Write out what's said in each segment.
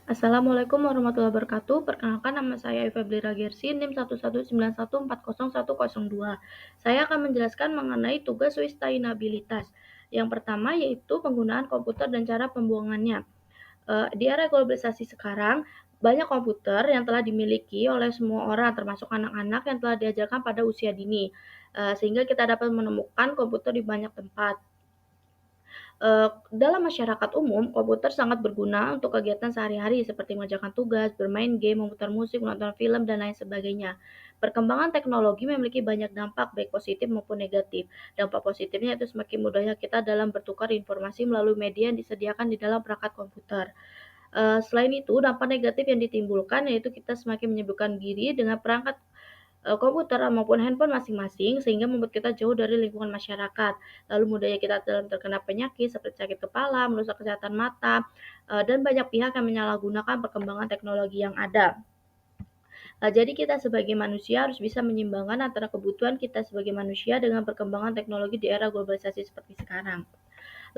Assalamualaikum warahmatullahi wabarakatuh. Perkenalkan nama saya Febri Ragersi, NIM 119140102. Saya akan menjelaskan mengenai tugas sustainabilitas. Yang pertama yaitu penggunaan komputer dan cara pembuangannya. Di era globalisasi sekarang, banyak komputer yang telah dimiliki oleh semua orang, termasuk anak-anak yang telah diajarkan pada usia dini, sehingga kita dapat menemukan komputer di banyak tempat. Dalam masyarakat umum, komputer sangat berguna untuk kegiatan sehari-hari seperti mengerjakan tugas, bermain game, memutar musik, menonton film, dan lain sebagainya. Perkembangan teknologi memiliki banyak dampak, baik positif maupun negatif. Dampak positifnya itu semakin mudahnya kita dalam bertukar informasi melalui media yang disediakan di dalam perangkat komputer. Selain itu, dampak negatif yang ditimbulkan yaitu kita semakin menyibukkan diri dengan perangkat komputer maupun handphone masing-masing sehingga membuat kita jauh dari lingkungan masyarakat. Lalu mudahnya kita dalam terkena penyakit seperti sakit kepala, merusak kesehatan mata, dan banyak pihak yang menyalahgunakan perkembangan teknologi yang ada. Jadi kita sebagai manusia harus bisa menyeimbangkan antara kebutuhan kita sebagai manusia dengan perkembangan teknologi di era globalisasi seperti sekarang.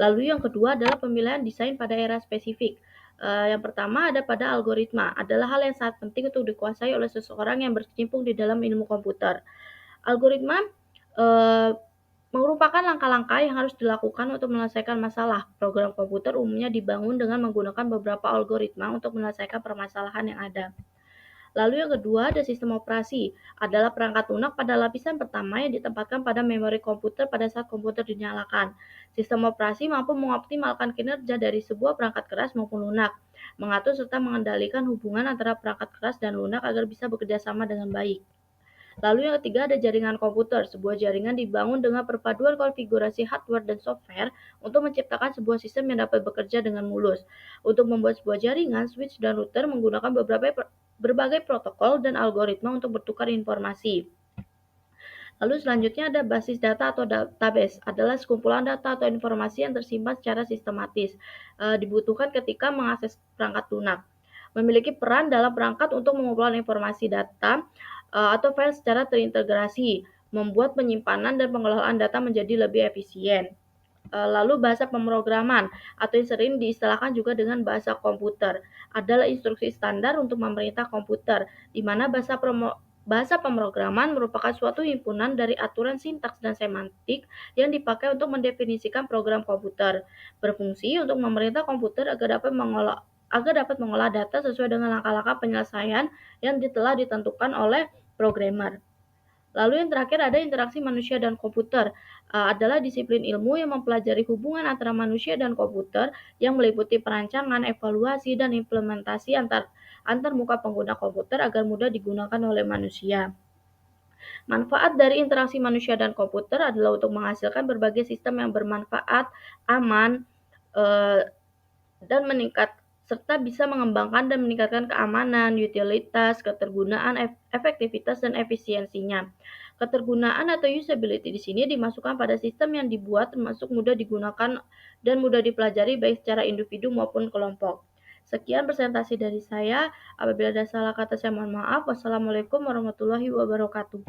Lalu yang kedua adalah pemilihan desain pada era spesifik. Yang pertama ada pada algoritma, adalah hal yang sangat penting untuk dikuasai oleh seseorang yang berkecimpung di dalam ilmu komputer. Algoritma eee, merupakan langkah-langkah yang harus dilakukan untuk menyelesaikan masalah. Program komputer umumnya dibangun dengan menggunakan beberapa algoritma untuk menyelesaikan permasalahan yang ada. Lalu yang kedua ada sistem operasi, adalah perangkat lunak pada lapisan pertama yang ditempatkan pada memori komputer pada saat komputer dinyalakan. Sistem operasi mampu mengoptimalkan kinerja dari sebuah perangkat keras maupun lunak, mengatur serta mengendalikan hubungan antara perangkat keras dan lunak agar bisa bekerja sama dengan baik. Lalu yang ketiga ada jaringan komputer. Sebuah jaringan dibangun dengan perpaduan konfigurasi hardware dan software untuk menciptakan sebuah sistem yang dapat bekerja dengan mulus. Untuk membuat sebuah jaringan, switch dan router menggunakan berbagai protokol dan algoritma untuk bertukar informasi. Lalu selanjutnya ada basis data atau database, adalah sekumpulan data atau informasi yang tersimpan secara sistematis, dibutuhkan ketika mengakses perangkat lunak. Memiliki peran dalam perangkat untuk mengumpulkan informasi data atau file secara terintegrasi, membuat penyimpanan dan pengelolaan data menjadi lebih efisien. Lalu bahasa pemrograman atau yang sering diistilahkan juga dengan bahasa komputer adalah instruksi standar untuk memerintah komputer, di mana bahasa pemrograman merupakan suatu himpunan dari aturan sintaks dan semantik yang dipakai untuk mendefinisikan program komputer, berfungsi untuk memerintah komputer agar dapat mengolah data sesuai dengan langkah-langkah penyelesaian yang telah ditentukan oleh programmer. Lalu yang terakhir ada interaksi manusia dan komputer, adalah disiplin ilmu yang mempelajari hubungan antara manusia dan komputer yang meliputi perancangan, evaluasi, dan implementasi antar muka pengguna komputer agar mudah digunakan oleh manusia. Manfaat dari interaksi manusia dan komputer adalah untuk menghasilkan berbagai sistem yang bermanfaat, aman, eee, dan serta bisa mengembangkan dan meningkatkan keamanan, utilitas, ketergunaan, efektivitas, dan efisiensinya. Ketergunaan atau usability di sini dimasukkan pada sistem yang dibuat termasuk mudah digunakan dan mudah dipelajari baik secara individu maupun kelompok. Sekian presentasi dari saya. Apabila ada salah kata saya mohon maaf. Wassalamualaikum warahmatullahi wabarakatuh.